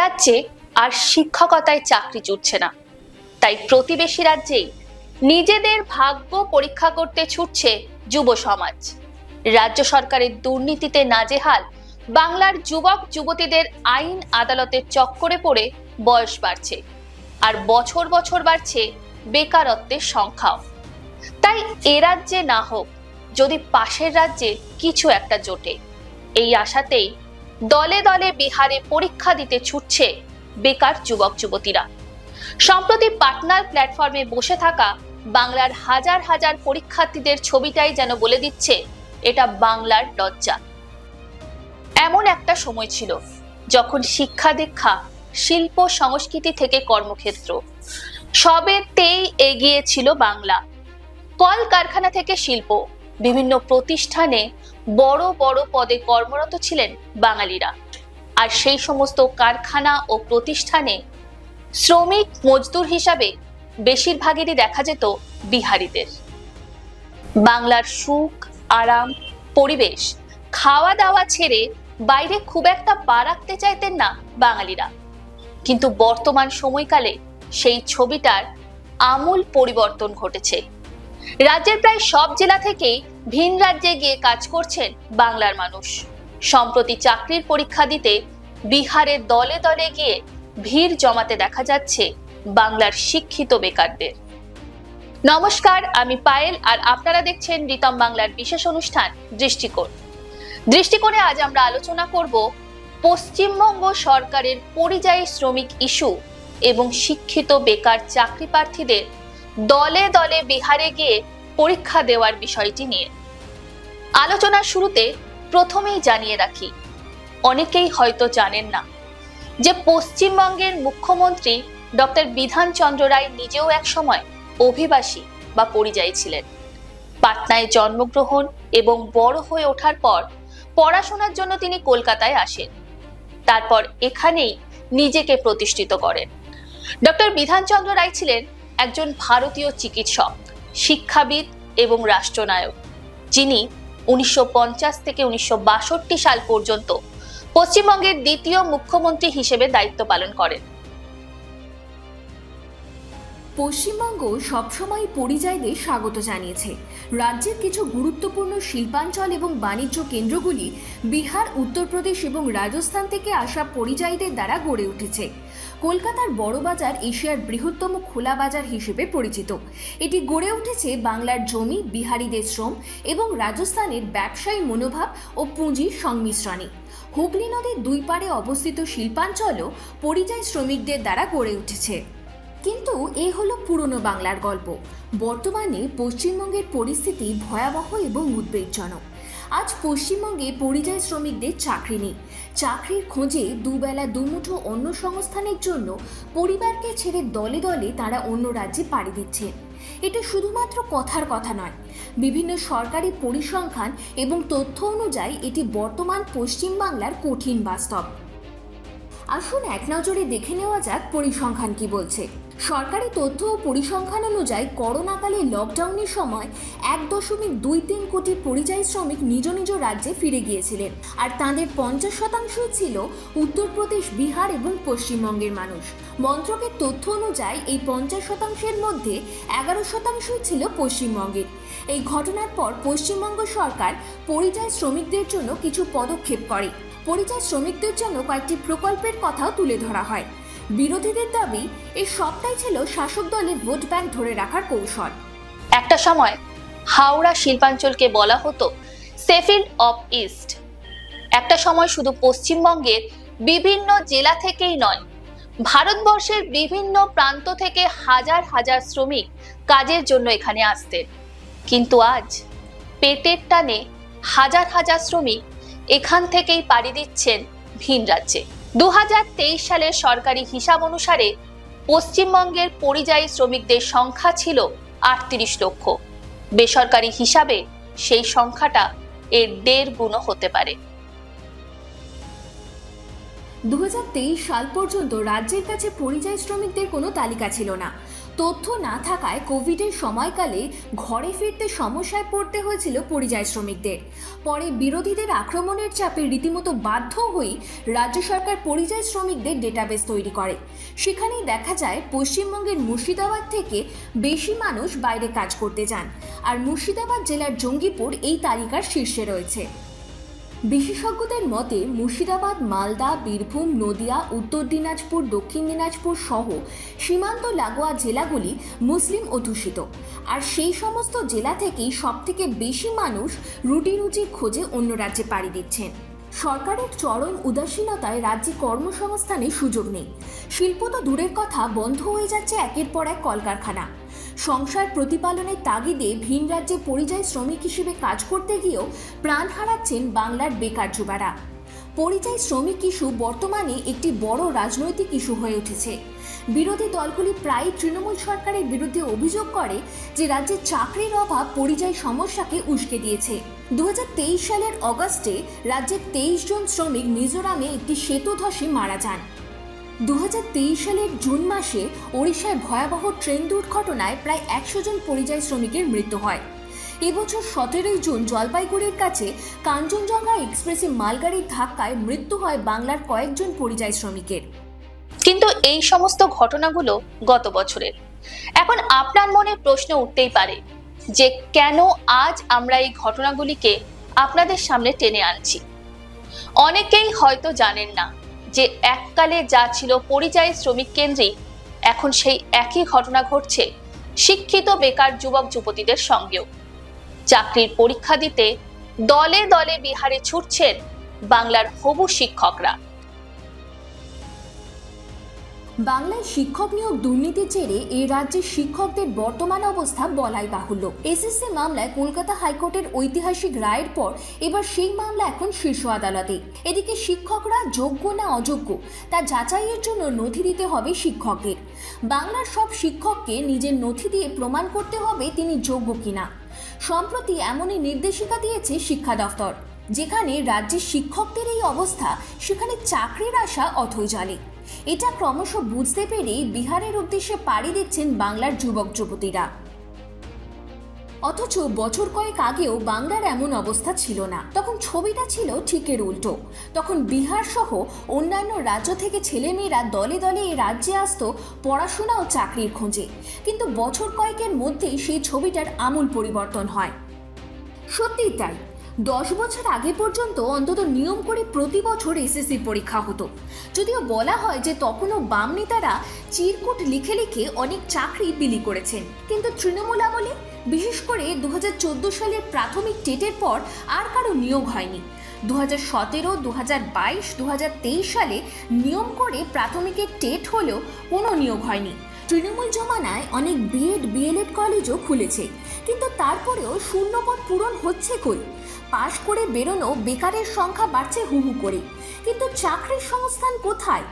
রাজ্যে আর শিক্ষকতায় চাকরি জুটছে না, তাই প্রতিবেশী রাজ্যেই নিজেদের ভাগ্য পরীক্ষা করতে ছুটছে যুব সমাজ। রাজ্য সরকারের দুর্নীতিতে নাজেহাল বাংলার যুবক যুবতীদের আইন আদালতের চক্করে পড়ে বয়স বাড়ছে, আর বছর বছর বাড়ছে বেকারত্বের সংখ্যাও। তাই এ রাজ্যে না হোক, যদি পাশের রাজ্যে কিছু একটা জোটে, এই আশাতেই দলে দলে বিহারে পরীক্ষা দিতে ছুটছে বেকার যুবক যুবতীরা। সম্প্রতি পাটনার প্ল্যাটফর্মে বসে থাকা বাংলার হাজার হাজার পরীক্ষার্থীদের ছবিটাই যেন বলে দিচ্ছে এটা বাংলার লজ্জা। এমন একটা সময় ছিল যখন শিক্ষা দীক্ষা, শিল্প সংস্কৃতি থেকে কর্মক্ষেত্র সবেতেই এগিয়ে ছিল বাংলা। কল কারখানা থেকে শিল্প, বিভিন্ন প্রতিষ্ঠানে বড় বড় পদে কর্মরত ছিলেন বাঙালিরা, আর সেই সমস্ত কারখানা ও প্রতিষ্ঠানে শ্রমিক মজদুর হিসাবে বেশিরভাগেরই দেখা যেত বিহারিদের। বাংলার সুখ, আরাম, পরিবেশ, খাওয়া দাওয়া ছেড়ে বাইরে খুব একটা পা রাখতে চাইতেন না বাঙালিরা। কিন্তু বর্তমান সময়কালে সেই ছবিটার আমূল পরিবর্তন ঘটেছে। রাজ্যের প্রায় সব জেলা থেকেই ভিন রাজ্যে গিয়ে কাজ করছেন বাংলার মানুষ। সম্প্রতি চাকরির পরীক্ষা দিতে বিহারের দলে দলে গিয়ে ভিড় জমাতে দেখা যাচ্ছে বাংলার শিক্ষিত বেকারদের। নমস্কার, আমি পায়েল, আর আপনারা দেখছেন রিতম বাংলার বিশেষ অনুষ্ঠান দৃষ্টিকোণ। দৃষ্টিকোণে আজ আমরা আলোচনা করব পশ্চিমবঙ্গ সরকারের পরিযায়ী শ্রমিক ইস্যু এবং শিক্ষিত বেকার চাকরি প্রার্থীদের দলে দলে বিহারে গিয়ে পরীক্ষা দেওয়ার বিষয়টি নিয়ে। আলোচনার শুরুতে প্রথমেই জানিয়ে রাখি, অনেকেই হয়তো জানেন না যে পশ্চিমবঙ্গের মুখ্যমন্ত্রী ডক্টর বিধান চন্দ্র রায় নিজেও এক সময় অভিবাসী বা পরিযায়ী ছিলেন। পাটনায় জন্মগ্রহণ এবং বড় হয়ে ওঠার পর পড়াশোনার জন্য তিনি কলকাতায় আসেন। তারপর এখানেই নিজেকে প্রতিষ্ঠিত করেন। ডক্টর বিধান চন্দ্র রায় ছিলেন একজন ভারতীয় চিকিৎসক, শিক্ষাবিদ এবং রাষ্ট্রনায়ক, যিনি 1950 থেকে 1962 সাল পর্যন্ত পশ্চিমবঙ্গের দ্বিতীয় মুখ্যমন্ত্রী হিসেবে দায়িত্ব পালন করেন। পশ্চিমবঙ্গ সবসময় পরিযায়ীদের স্বাগত জানিয়েছে। রাজ্যের কিছু গুরুত্বপূর্ণ শিল্পাঞ্চল এবং বাণিজ্য কেন্দ্রগুলি বিহার, উত্তরপ্রদেশ এবং রাজস্থান থেকে আসা পরিযায়ীদের দ্বারা গড়ে উঠেছে। কলকাতার বড়বাজার এশিয়ার বৃহত্তম খোলা বাজার হিসেবে পরিচিত। এটি গড়ে উঠেছে বাংলার জমি, বিহারিদের শ্রম এবং রাজস্থানের ব্যবসায়ী মনোভাব ও পুঁজির সংমিশ্রণে। হুগলি নদীর দুই পাড়ে অবস্থিত শিল্পাঞ্চলও পরিযায়ী শ্রমিকদের দ্বারা গড়ে উঠেছে। কিন্তু এ হলো পুরনো বাংলার গল্প। বর্তমানে পশ্চিমবঙ্গের পরিস্থিতি ভয়াবহ এবং উদ্বেগজনক। আজ পশ্চিমবঙ্গে পরিযায়ী শ্রমিকদের চাকরি নেই। চাকরির খোঁজে দুবেলা দুমুঠো অন্য সংস্থানের জন্য পরিবারকে ছেড়ে দলে দলে তারা অন্য রাজ্যে পাড়ি দিচ্ছে। এটা শুধুমাত্র কথার কথা নয়। বিভিন্ন সরকারি পরিসংখ্যান এবং তথ্য অনুযায়ী এটি বর্তমান পশ্চিমবাংলার কঠিন বাস্তব। আসুন এক নজরে দেখে নেওয়া যাক পরিসংখ্যান কি বলছে। সরকারি তথ্য ও পরিসংখ্যান অনুযায়ী করোনাকালে লকডাউনের সময় 1.23 কোটি পরিযায়ী শ্রমিক নিজ নিজ রাজ্যে ফিরে গিয়েছিলেন, আর তাঁদের 50% ছিল উত্তরপ্রদেশ, বিহার এবং পশ্চিমবঙ্গের মানুষ। মন্ত্রকের তথ্য অনুযায়ী এই 50%-এর মধ্যে 11% ছিল পশ্চিমবঙ্গের। এই ঘটনার পর পশ্চিমবঙ্গ সরকার পরিযায়ী শ্রমিকদের জন্য কিছু পদক্ষেপ করে। পরিযায়ী শ্রমিকদের জন্য কয়েকটি প্রকল্পের কথাও তুলে ধরা হয়। বিরোধীদের দাবি এই সবটাই ছিল শাসক দলের ভোট ব্যাংক ধরে রাখার কৌশল। একটা সময় হাওড়া শিল্পাঞ্চলকে বলা হতো শেফিল্ড অফ ইস্ট। একটা সময় শুধু পশ্চিমবঙ্গের বিভিন্ন জেলা থেকেই নয়, ভারতবর্ষের বিভিন্ন প্রান্ত থেকে হাজার হাজার শ্রমিক কাজের জন্য এখানে আসতেন। কিন্তু আজ পেটের টানে হাজার হাজার শ্রমিক এখান থেকেই পাড়ি দিচ্ছেন ভিন রাজ্যে। 2023 সালের সরকারি হিসাব অনুসারে পশ্চিমবঙ্গের পরিযায়ী শ্রমিকদের সংখ্যা ছিল 38 লক্ষ। বেসরকারি হিসাবে সেই সংখ্যাটা এর 1.5 গুণও হতে পারে। 2023 সাল পর্যন্ত রাজ্যের কাছে পরিযায়ী শ্রমিকদের কোনো তালিকা ছিল না। তথ্য না থাকায় কোভিডের সময়কালে ঘরে ফিরতে সমস্যায় পড়তে হয়েছিল পরিযায়ী শ্রমিকদের। পরে বিরোধীদের আক্রমণের চাপে রীতিমতো বাধ্য হয়ে রাজ্য সরকার পরিযায়ী শ্রমিকদের ডেটাবেস তৈরি করে। সেখানেই দেখা যায় পশ্চিমবঙ্গের মুর্শিদাবাদ থেকে বেশি মানুষ বাইরে কাজ করতে যান, আর মুর্শিদাবাদ জেলার জঙ্গিপুর এই তালিকার শীর্ষে রয়েছে। বিশেষজ্ঞদের মতে মুর্শিদাবাদ, মালদা, বীরভূম, নদিয়া, উত্তর দিনাজপুর, দক্ষিণ দিনাজপুর সহ সীমান্ত লাগোয়া জেলাগুলি মুসলিম অধ্যুষিত, আর সেই সমস্ত জেলা থেকেই সবথেকে বেশি মানুষ রুটির খোঁজে অন্য রাজ্যে পাড়ি দিচ্ছেন। সরকারের চরম উদাসীনতায় রাজ্যে কর্মসংস্থানে সুযোগ নেই। শিল্প তো দূরের কথা, বন্ধ হয়ে যাচ্ছে একের পর এক কলকারখানা। সংসার প্রতিপালনের তাগিদে ভিন রাজ্যে পরিযায়ী শ্রমিক হিসেবে কাজ করতে গিয়েও প্রাণ হারাচ্ছেন বাংলার বেকার যুবারা। পরিযায়ী শ্রমিক ইস্যু বর্তমানে একটি বড় রাজনৈতিক ইস্যু হয়ে উঠেছে। বিরোধী দলগুলি প্রায় তৃণমূল সরকারের বিরুদ্ধে অভিযোগ করে যে রাজ্যে চাকরির অভাব পরিযায়ী সমস্যাকে উস্কে দিয়েছে। 2023 সালের অগস্টে রাজ্যের 23 জন শ্রমিক মিজোরামে একটি সেতু ধসে মারা যান। 2023 সালের জুন মাসে ওড়িশায় ভয়াবহ ট্রেন দুর্ঘটনায় প্রায় 100 জন পরিযায়ী শ্রমিকের মৃত্যু হয়। এবছর 17 জুন জলপাইগুড়ির কাছে কাঞ্চনজঙ্ঘা এক্সপ্রেসে মালগাড়ির ধাক্কায় মৃত্যু হয় বাংলার কয়েকজন পরিযায়ী শ্রমিকের। কিন্তু এই সমস্ত ঘটনাগুলো গত বছরের। এখন আপনার মনে প্রশ্ন উঠতেই পারে যে কেন আজ আমরা এই ঘটনাগুলিকে আপনাদের সামনে টেনে আনছি। অনেকেই হয়তো জানেন না যে এককালে যা ছিল পরিযায়ী শ্রমিক কেন্দ্রিক, এখন সেই একই ঘটনা ঘটছে শিক্ষিত বেকার যুবক যুবতীদের সঙ্গেও। চাকরির পরীক্ষা দিতে দলে দলে বিহারে ছুটছেন বাংলার হবু শিক্ষকরা। বাংলায় শিক্ষক নিয়োগ দুর্নীতির জেরে এই রাজ্যের শিক্ষকদের বর্তমান অবস্থা বলাই বাহুল্য। এসএসসি মামলায় কলকাতা হাইকোর্টের ঐতিহাসিক রায়ের পর এবার সেই মামলা এখন শীর্ষ আদালতে। এদিকে শিক্ষকরা যোগ্য না অযোগ্য তা যাচাইয়ের জন্য নথি দিতে হবে শিক্ষকদের। বাংলার সব শিক্ষককে নিজের নথি দিয়ে প্রমাণ করতে হবে তিনি যোগ্য কিনা। সম্প্রতি এমনই নির্দেশিকা দিয়েছে শিক্ষা দফতর। যেখানে রাজ্যের শিক্ষকদের এই অবস্থা, সেখানে চাকরির আশা অথৈ জলে। এটা ক্রমশ বুঝতে পেরে বিহারের উদ্দেশ্যে পাড়ি দিচ্ছেন বাংলার যুবক যুবতীরা। অথচ বছর কয়েক আগেও বাংলার এমন অবস্থা ছিল না। তখন ছবিটা ছিল ঠিকের উল্টো। তখন বিহার সহ অন্যান্য রাজ্য থেকে ছেলেমেয়েরা দলে দলে এই রাজ্যে আসতো পড়াশোনা ও চাকরির খোঁজে। কিন্তু বছর কয়েকের মধ্যেই সেই ছবিটার আমূল পরিবর্তন হয়। সত্যিই তাই। 10 বছর আগে পর্যন্ত অন্তত নিয়ম করে প্রতি বছর এসএসসি পরীক্ষা হতো। যদিও বলা হয় যে তখনও বাম নেতারা চিরকুট লিখে লিখে অনেক চাকরি বিলি করেছেন। কিন্তু তৃণমূল আমলে, বিশেষ করে 2014 সালের প্রাথমিক টেটের পর আর কারো নিয়োগ হয়নি। 2017, 2022, 2023 সালে নিয়ম করে প্রাথমিকের টেট হলেও কোনো নিয়োগ হয়নি। তৃণমূল জমানায় অনেক বিএড কলেজও খুলেছে, কিন্তু তারপরেও শূন্যপদ পূরণ হচ্ছে কই? পাশ করে বেরোনো বেকারের সংখ্যা বাড়ছে হু হু করে, কিন্তু চাকরির সংস্থান কোথায়?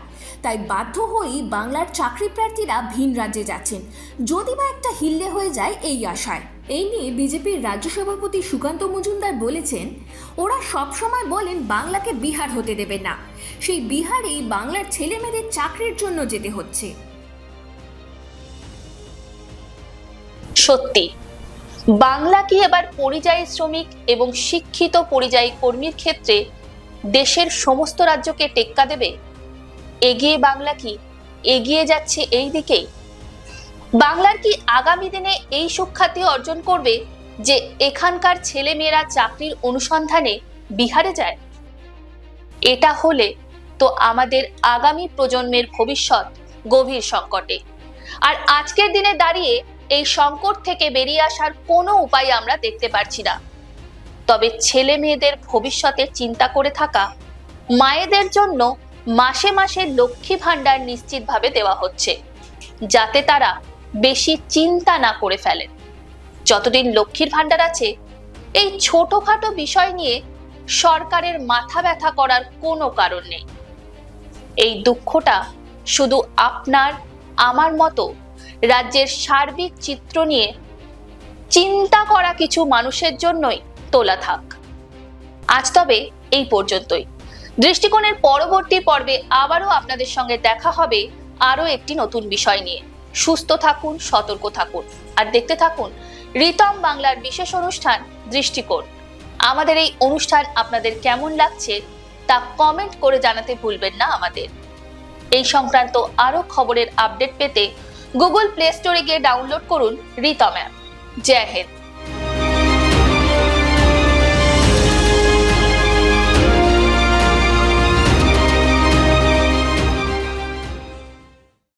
তাই বাধ্য হয়েই বাংলার চাকরি প্রার্থীরা ভিন রাজ্যে যাচ্ছেন, যদি বা একটা হিল্লে হয়ে যায় এই আশায়। এই নিয়ে বিজেপির রাজ্য সভাপতি সুকান্ত মজুমদার বলেছেন, ওরা সবসময় বলেন বাংলাকে বিহার হতে দেবে না, সেই বিহারেই বাংলার ছেলেমেয়েদের চাকরির জন্য যেতে হচ্ছে। সত্যি বাংলা কি এবার পরিযায়ী শ্রমিক এবং শিক্ষিত পরিযায়ী কর্মীর ক্ষেত্রে দেশের সমস্ত রাজ্যকে টেক্কা দেবে? এগিয়ে বাংলা কি এগিয়ে যাচ্ছে এই দিকেই? বাংলার কি আগামী দিনে এই সুখ্যাতি অর্জন করবে যে এখানকার ছেলেমেয়েরা চাকরির অনুসন্ধানে বিহারে যায়? এটা হলে তো আমাদের আগামী প্রজন্মের ভবিষ্যৎ গভীর সংকটে। আর আজকের দিনে দাঁড়িয়ে এই সংকট থেকে বেরিয়ে আসার কোনো উপায় আমরা দেখতে পারছি না। তবে ছেলে মেয়েদের ভবিষ্যতের চিন্তা করে থাকা মায়েদের জন্য মাসে মাসে লক্ষ্মী ভান্ডার নিশ্চিতভাবে দেওয়া হচ্ছে, যাতে তারা বেশি চিন্তা না করে ফেলেন। যতদিন লক্ষ্মীর ভান্ডার আছে, এই ছোটখাটো বিষয় নিয়ে সরকারের মাথা ব্যথা করার কোনো কারণ নেই। এই দুঃখটা শুধু আপনার আমার মতো রাজ্যের সার্বিক চিত্র নিয়ে চিন্তা করা কিছু মানুষের জন্যই তোলা থাক। আজ তবে এই পর্যন্তই। দৃষ্টিকোণের পরবর্তী পর্বে আবারও আপনাদের সঙ্গে দেখা হবে আরো একটি নতুন বিষয় নিয়ে। সুস্থ থাকুন, সতর্ক থাকুন আর দেখতে থাকুন রিতম বাংলার বিশেষ অনুষ্ঠান দৃষ্টিকোণ। আমাদের এই অনুষ্ঠান আপনাদের কেমন লাগছে তা কমেন্ট করে জানাতে ভুলবেন না আমাদের। এই সংক্রান্ত আরো খবরের আপডেট পেতে গুগল প্লে স্টোরে গিয়ে ডাউনলোড করুন রিতম অ্যাপ। জয় হিন্দ।